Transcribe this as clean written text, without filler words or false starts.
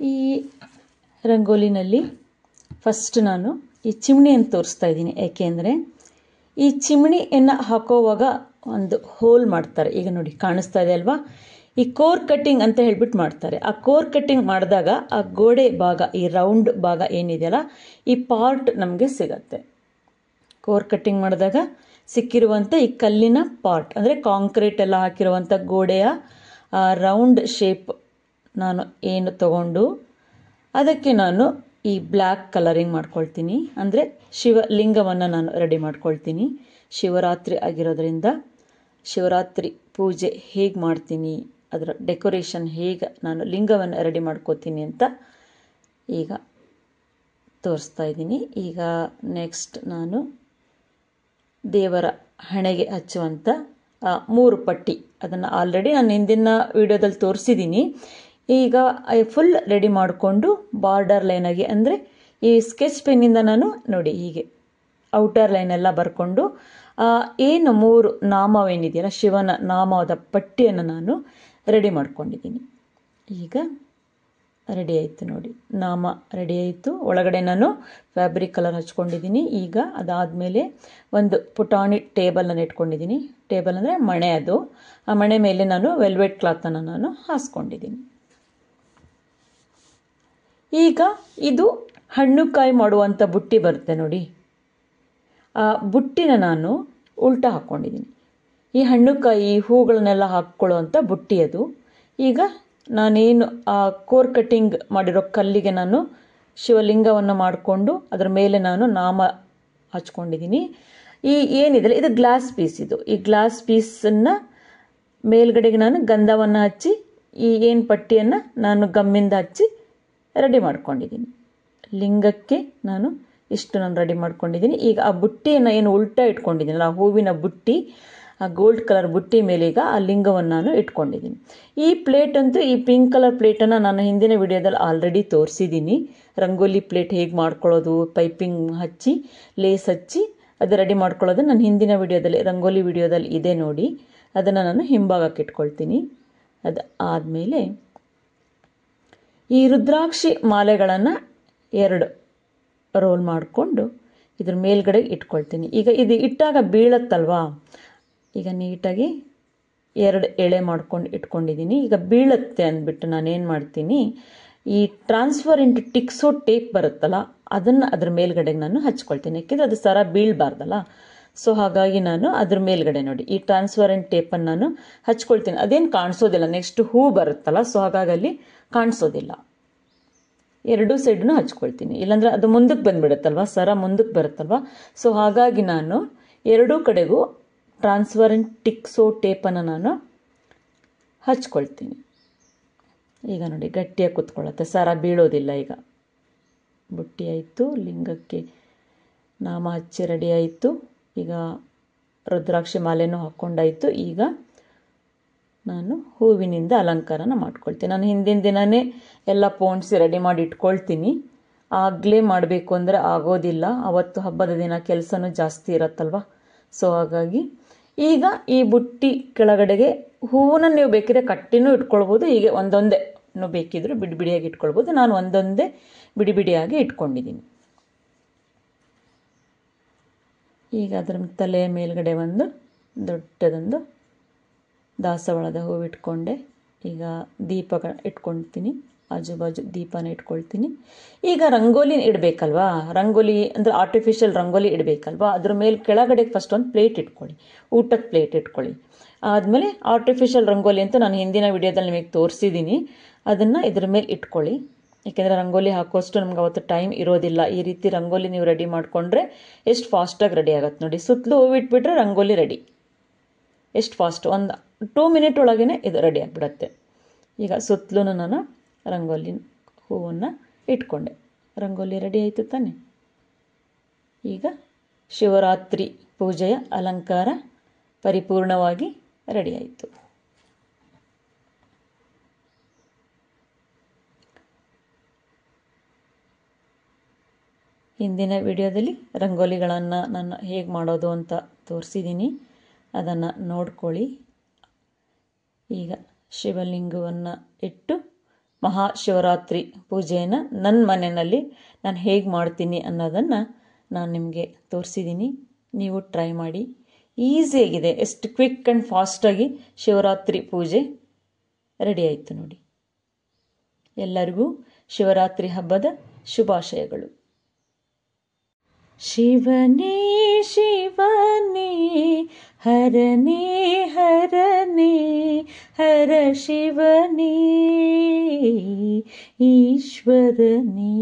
ಈ ರಂಗೋಲಿನಲ್ಲಿ ಫಸ್ಟ್ ನಾನು ಈ ಚಿಮಣಿಯನ್ನು ತೋರಿಸ್ತಾ ಇದ್ದೀನಿ. ಏಕೆಂದರೆ ಈ ಚಿಮಣಿಯನ್ನು ಹಾಕೋವಾಗ ಒಂದು ಹೋಲ್ ಮಾಡ್ತಾರೆ. ಈಗ ನೋಡಿ ಕಾಣಿಸ್ತಾ ಇದೆ ಅಲ್ವಾ, ಈ ಕೋರ್ ಕಟ್ಟಿಂಗ್ ಅಂತ ಹೇಳ್ಬಿಟ್ಟು ಮಾಡ್ತಾರೆ. ಆ ಕೋರ್ ಕಟ್ಟಿಂಗ್ ಮಾಡಿದಾಗ ಆ ಗೋಡೆ ಭಾಗ, ಈ ರೌಂಡ್ ಭಾಗ ಏನಿದೆಯಲ್ಲ, ಈ ಪಾರ್ಟ್ ನಮಗೆ ಸಿಗತ್ತೆ. ಕೋರ್ ಕಟ್ಟಿಂಗ್ ಮಾಡಿದಾಗ ಸಿಕ್ಕಿರುವಂಥ ಈ ಕಲ್ಲಿನ ಪಾರ್ಟ್, ಅಂದರೆ ಕಾಂಕ್ರೀಟ್ ಎಲ್ಲ ಹಾಕಿರುವಂಥ ಗೋಡೆಯ ರೌಂಡ್ ಶೇಪ್ ನಾನು ಏನು ತಗೊಂಡು ಅದಕ್ಕೆ ನಾನು ಈ ಬ್ಲ್ಯಾಕ್ ಕಲರಿಂಗ್ ಮಾಡ್ಕೊಳ್ತೀನಿ. ಅಂದರೆ ಶಿವಲಿಂಗವನ್ನು ನಾನು ರೆಡಿ ಮಾಡ್ಕೊಳ್ತೀನಿ. ಶಿವರಾತ್ರಿ ಆಗಿರೋದ್ರಿಂದ ಶಿವರಾತ್ರಿ ಪೂಜೆ ಹೇಗೆ ಮಾಡ್ತೀನಿ, ಅದರ ಡೆಕೋರೇಷನ್ ಹೇಗೆ ನಾನು ಲಿಂಗವನ್ನು ರೆಡಿ ಮಾಡ್ಕೋತೀನಿ ಅಂತ ಈಗ ತೋರಿಸ್ತಾ ಇದ್ದೀನಿ. ಈಗ ನೆಕ್ಸ್ಟ್ ನಾನು ದೇವರ ಹಣೆಗೆ ಹಚ್ಚುವಂಥ 3 ಪಟ್ಟಿ, ಅದನ್ನು ಆಲ್ರೆಡಿ ನಾನು ಹಿಂದಿನ ವಿಡಿಯೋದಲ್ಲಿ ತೋರಿಸಿದ್ದೀನಿ. ಈಗ ಫುಲ್ ರೆಡಿ ಮಾಡಿಕೊಂಡು ಬಾರ್ಡರ್ ಲೈನಾಗಿ, ಅಂದರೆ ಈ ಸ್ಕೆಚ್ ಪೆನ್ನಿಂದ ನಾನು ನೋಡಿ ಹೀಗೆ ಔಟರ್ ಲೈನೆಲ್ಲ ಬರ್ಕೊಂಡು ಏನು 3 ನಾಮವೇನಿದೆಯಲ್ಲ, ಶಿವನ ನಾಮದ ಪಟ್ಟಿಯನ್ನು ನಾನು ರೆಡಿ ಮಾಡ್ಕೊಂಡಿದ್ದೀನಿ. ಈಗ ರೆಡಿ ಆಯಿತು ನೋಡಿ, ನಾಮ ರೆಡಿ ಆಯಿತು. ಒಳಗಡೆ ನಾನು ಫ್ಯಾಬ್ರಿಕ್ ಕಲರ್ ಹಚ್ಕೊಂಡಿದ್ದೀನಿ. ಈಗ ಅದಾದಮೇಲೆ ಒಂದು ಪುಟಾಣಿ ಟೇಬಲನ್ನು ಇಟ್ಕೊಂಡಿದ್ದೀನಿ. ಟೇಬಲ್ ಅಂದರೆ ಮಣೆ, ಅದು ಆ ಮಣೆ ಮೇಲೆ ನಾನು ವೆಲ್ವೆಟ್ ಕ್ಲಾತನ್ನು ನಾನು ಹಾಸ್ಕೊಂಡಿದ್ದೀನಿ. ಈಗ ಇದು ಹಣ್ಣು ಕಾಯಿ ಮಾಡುವಂಥ ಬುಟ್ಟಿ ಬರುತ್ತೆ ನೋಡಿ, ಆ ಬುಟ್ಟಿನ ನಾನು ಉಲ್ಟಾ ಹಾಕ್ಕೊಂಡಿದ್ದೀನಿ. ಈ ಹಣ್ಣು ಕಾಯಿ ಹೂಗಳನ್ನೆಲ್ಲ ಹಾಕ್ಕೊಳ್ಳುವಂಥ ಬುಟ್ಟಿ ಅದು. ಈಗ ನಾನೇನು ಆ ಕೋರ್ ಕಟ್ಟಿಂಗ್ ಮಾಡಿರೋ ಕಲ್ಲಿಗೆ ನಾನು ಶಿವಲಿಂಗವನ್ನು ಮಾಡಿಕೊಂಡು ಅದರ ಮೇಲೆ ನಾನು ನಾಮ ಹಚ್ಕೊಂಡಿದ್ದೀನಿ. ಈ ಏನಿದೆ ಇದು ಗ್ಲಾಸ್ ಪೀಸ್, ಈ ಗ್ಲಾಸ್ ಪೀಸನ್ನು ಮೇಲ್ಗಡೆಗೆ ನಾನು ಗಂಧವನ್ನು ಹಚ್ಚಿ ಈ ಏನು ಪಟ್ಟಿಯನ್ನು ನಾನು ಗಮ್ಮಿಂದ ಹಚ್ಚಿ ರೆಡಿ ಮಾಡ್ಕೊಂಡಿದ್ದೀನಿ. ಲಿಂಗಕ್ಕೆ ನಾನು ಇಷ್ಟು ನಾನು ರೆಡಿ ಮಾಡ್ಕೊಂಡಿದ್ದೀನಿ. ಈಗ ಆ ಬುಟ್ಟಿಯನ್ನು ಏನು ಉಲ್ಟಾ ಇಟ್ಕೊಂಡಿದ್ದೀನಿ, ಆ ಹೂವಿನ ಬುಟ್ಟಿ, ಆ ಗೋಲ್ಡ್ ಕಲರ್ ಬುಟ್ಟಿ ಮೇಲೆ ಈಗ ಆ ಲಿಂಗವನ್ನು ನಾನು ಇಟ್ಕೊಂಡಿದ್ದೀನಿ. ಈ ಪ್ಲೇಟ್ ಅಂತೂ, ಈ ಪಿಂಕ್ ಕಲರ್ ಪ್ಲೇಟನ್ನು ನಾನು ಹಿಂದಿನ ವಿಡಿಯೋದಲ್ಲಿ ಆಲ್ರೆಡಿ ತೋರಿಸಿದ್ದೀನಿ. ರಂಗೋಲಿ ಪ್ಲೇಟ್ ಹೇಗೆ ಮಾಡ್ಕೊಳ್ಳೋದು, ಪೈಪಿಂಗ್ ಹಚ್ಚಿ ಲೇಸ್ ಹಚ್ಚಿ ಅದು ರೆಡಿ ಮಾಡ್ಕೊಳ್ಳೋದು ನಾನು ಹಿಂದಿನ ವಿಡಿಯೋದಲ್ಲಿ, ರಂಗೋಲಿ ವಿಡಿಯೋದಲ್ಲಿ ಇದೆ ನೋಡಿ. ಅದನ್ನು ನಾನು ಹಿಂಭಾಗಕ್ಕೆ ಇಟ್ಕೊಳ್ತೀನಿ. ಅದು ಆದಮೇಲೆ ಈ ರುದ್ರಾಕ್ಷಿ ಮಾಲೆಗಳನ್ನು 2 ರೋಲ್ ಮಾಡಿಕೊಂಡು ಇದ್ರ ಮೇಲ್ಗಡೆ ಇಟ್ಕೊಳ್ತೀನಿ. ಈಗ ಇದು ಇಟ್ಟಾಗ ಬೀಳತ್ತಲ್ವಾ, ಈಗ ನೀಟಾಗಿ 2 ಎಳೆ ಮಾಡ್ಕೊಂಡು ಇಟ್ಕೊಂಡಿದ್ದೀನಿ. ಈಗ ಬೀಳುತ್ತೆ ಅಂದ್ಬಿಟ್ಟು ನಾನೇನು ಮಾಡ್ತೀನಿ, ಈ ಟ್ರಾನ್ಸ್ಪರೆಂಟ್ ಟಿಕ್ಸೋ ಟೇಪ್ ಬರುತ್ತಲ್ಲ, ಅದನ್ನು ಅದ್ರ ಮೇಲ್ಗಡೆಗೆ ನಾನು ಹಚ್ಕೊಳ್ತೀನಿ. ಯಾಕೆಂದರೆ ಅದು ಸರ ಬೀಳಬಾರ್ದಲ್ಲ. ಸೊ ಹಾಗಾಗಿ ನಾನು ಅದ್ರ ಮೇಲ್ಗಡೆ ನೋಡಿ ಈ ಟ್ರಾನ್ಸ್ಪರೆಂಟ್ ಟೇಪನ್ನು ನಾನು ಹಚ್ಕೊಳ್ತೀನಿ. ಅದೇನು ಕಾಣಿಸೋದಿಲ್ಲ, ನೆಕ್ಸ್ಟ್ ಹೂ ಬರುತ್ತಲ್ಲ, ಸೊ ಹಾಗಾಗಿ ಅಲ್ಲಿ ಕಾಣಿಸೋದಿಲ್ಲ. 2 ಸೈಡನ್ನು ಹಚ್ಕೊಳ್ತೀನಿ, ಇಲ್ಲಾಂದರೆ ಅದು ಮುಂದಕ್ಕೆ ಬಂದುಬಿಡುತ್ತಲ್ವ, ಸರ ಮುಂದಕ್ಕೆ ಬರುತ್ತಲ್ವ. ಸೊ ಹಾಗಾಗಿ ನಾನು 2 ಕಡೆಗೂ ಟ್ರಾನ್ಸ್ಪರೆಂಟ್ ಟಿಕ್ಸೋ ಟೇಪನ್ನು ನಾನು ಹಚ್ಕೊಳ್ತೀನಿ. ಈಗ ನೋಡಿ ಗಟ್ಟಿಯಾಗಿ ಕೂತ್ಕೊಳ್ಳುತ್ತೆ, ಸರ ಬೀಳೋದಿಲ್ಲ. ಈಗ ಬುಟ್ಟಿ ಆಯಿತು, ಲಿಂಗಕ್ಕೆ ನಾಮ ಹಚ್ಚಿ ರೆಡಿ ಆಯಿತು. ಈಗ ರುದ್ರಾಕ್ಷಿ ಮಾಲೆನೂ ಹಾಕ್ಕೊಂಡಾಯಿತು. ಈಗ ನಾನು ಹೂವಿನಿಂದ ಅಲಂಕಾರನ ಮಾಡ್ಕೊಳ್ತೀನಿ. ನಾನು ಹಿಂದಿನ ದಿನವೇ ಎಲ್ಲ ಪೋಣಿಸಿ ರೆಡಿ ಮಾಡಿ ಇಟ್ಕೊಳ್ತೀನಿ. ಆಗಲೇ ಮಾಡಬೇಕು ಅಂದರೆ ಆಗೋದಿಲ್ಲ, ಅವತ್ತು ಹಬ್ಬದ ದಿನ ಕೆಲಸನೂ ಜಾಸ್ತಿ ಇರತ್ತಲ್ವ. ಸೊ ಹಾಗಾಗಿ ಈಗ ಈ ಬುಟ್ಟಿ ಕೆಳಗಡೆಗೆ ಹೂವನ್ನ ನೀವು ಬೇಕಿದ್ರೆ ಕಟ್ಟಿನೂ ಇಟ್ಕೊಳ್ಬೋದು, ಹೀಗೆ ಒಂದೊಂದೇ ಬೇಕಿದ್ರು ಬಿಡಿ ಬಿಡಿಯಾಗಿ ಇಟ್ಕೊಳ್ಬೋದು. ನಾನು ಒಂದೊಂದೇ ಬಿಡಿ ಬಿಡಿಯಾಗಿ ಇಟ್ಕೊಂಡಿದ್ದೀನಿ. ಈಗ ಅದರ ತಲೆಯ ಮೇಲ್ಗಡೆ ಒಂದು ದೊಡ್ಡದೊಂದು ದಾಸವಾಳದ ಹೂವು ಇಟ್ಕೊಂಡೆ. ಈಗ ದೀಪಗಳ ಇಟ್ಕೊಳ್ತೀನಿ, ಆಜು ಬಾಜು ದೀಪನ ಇಟ್ಕೊಳ್ತೀನಿ. ಈಗ ರಂಗೋಲಿ ಇಡಬೇಕಲ್ವಾ, ರಂಗೋಲಿ ಅಂದರೆ ಆರ್ಟಿಫಿಷಿಯಲ್ ರಂಗೋಲಿ ಇಡಬೇಕಲ್ವಾ, ಅದ್ರ ಮೇಲೆ ಕೆಳಗಡೆ ಫಸ್ಟ್ ಒಂದು ಪ್ಲೇಟ್ ಇಟ್ಕೊಳ್ಳಿ, ಊಟದ ಪ್ಲೇಟ್ ಇಟ್ಕೊಳ್ಳಿ. ಆದಮೇಲೆ ಆರ್ಟಿಫಿಷಿಯಲ್ ರಂಗೋಲಿ ಅಂತ ನಾನು ಹಿಂದಿನ ವಿಡಿಯೋದಲ್ಲಿ ನಿಮಗೆ ತೋರಿಸಿದ್ದೀನಿ, ಅದನ್ನು ಇದ್ರ ಮೇಲೆ ಇಟ್ಕೊಳ್ಳಿ. ಏಕೆಂದರೆ ರಂಗೋಲಿ ಹಾಕೋಷ್ಟು ನಮ್ಗೆ ಅವತ್ತು ಟೈಮ್ ಇರೋದಿಲ್ಲ. ಈ ರೀತಿ ರಂಗೋಲಿ ನೀವು ರೆಡಿ ಮಾಡಿಕೊಂಡ್ರೆ ಎಷ್ಟು ಫಾಸ್ಟಾಗಿ ರೆಡಿ ಆಗುತ್ತೆ ನೋಡಿ. ಸುತ್ತಲೂ ಹೂವು ಇಟ್ಬಿಟ್ರೆ ರಂಗೋಲಿ ರೆಡಿ, ಎಷ್ಟು ಫಾಸ್ಟ್, ಒಂದು 2 ಮಿನಿಟ್ ಒಳಗೇ ಇದು ರೆಡಿ ಆಗಿಬಿಡತ್ತೆ. ಈಗ ಸುತ್ತಲೂ ನಾನು ರಂಗೋಲಿ ಹೂವನ್ನು ಇಟ್ಕೊಂಡೆ, ರಂಗೋಲಿ ರೆಡಿ ಆಯಿತು ತಾನೆ. ಈಗ ಶಿವರಾತ್ರಿ ಪೂಜೆಯ ಅಲಂಕಾರ ಪರಿಪೂರ್ಣವಾಗಿ ರೆಡಿ ಆಯಿತು. ಹಿಂದಿನ ವಿಡಿಯೋದಲ್ಲಿ ರಂಗೋಲಿಗಳನ್ನು ನಾನು ಹೇಗೆ ಮಾಡೋದು ಅಂತ ತೋರಿಸಿದ್ದೀನಿ, ಅದನ್ನು ನೋಡ್ಕೊಳ್ಳಿ. ಈಗ ಶಿವಲಿಂಗವನ್ನು ಇಟ್ಟು ಮಹಾಶಿವರಾತ್ರಿ ಪೂಜೆಯನ್ನು ನನ್ನ ಮನೆಯಲ್ಲಿ ನಾನು ಹೇಗೆ ಮಾಡ್ತೀನಿ ಅನ್ನೋದನ್ನು ನಾನು ನಿಮಗೆ ತೋರಿಸಿದ್ದೀನಿ. ನೀವು ಟ್ರೈ ಮಾಡಿ. ಈಸಿಯಾಗಿದೆ, ಎಷ್ಟು ಕ್ವಿಕ್ ಆ್ಯಂಡ್ ಫಾಸ್ಟಾಗಿ ಶಿವರಾತ್ರಿ ಪೂಜೆ ರೆಡಿ ಆಯಿತು ನೋಡಿ. ಎಲ್ಲರಿಗೂ ಶಿವರಾತ್ರಿ ಹಬ್ಬದ ಶುಭಾಶಯಗಳು. ಶಿವನೇ ಶಿವನೇ ಹರನೇ ಹರನೇ ಹರ ಶಿವನೇ ಈಶ್ವರನೇ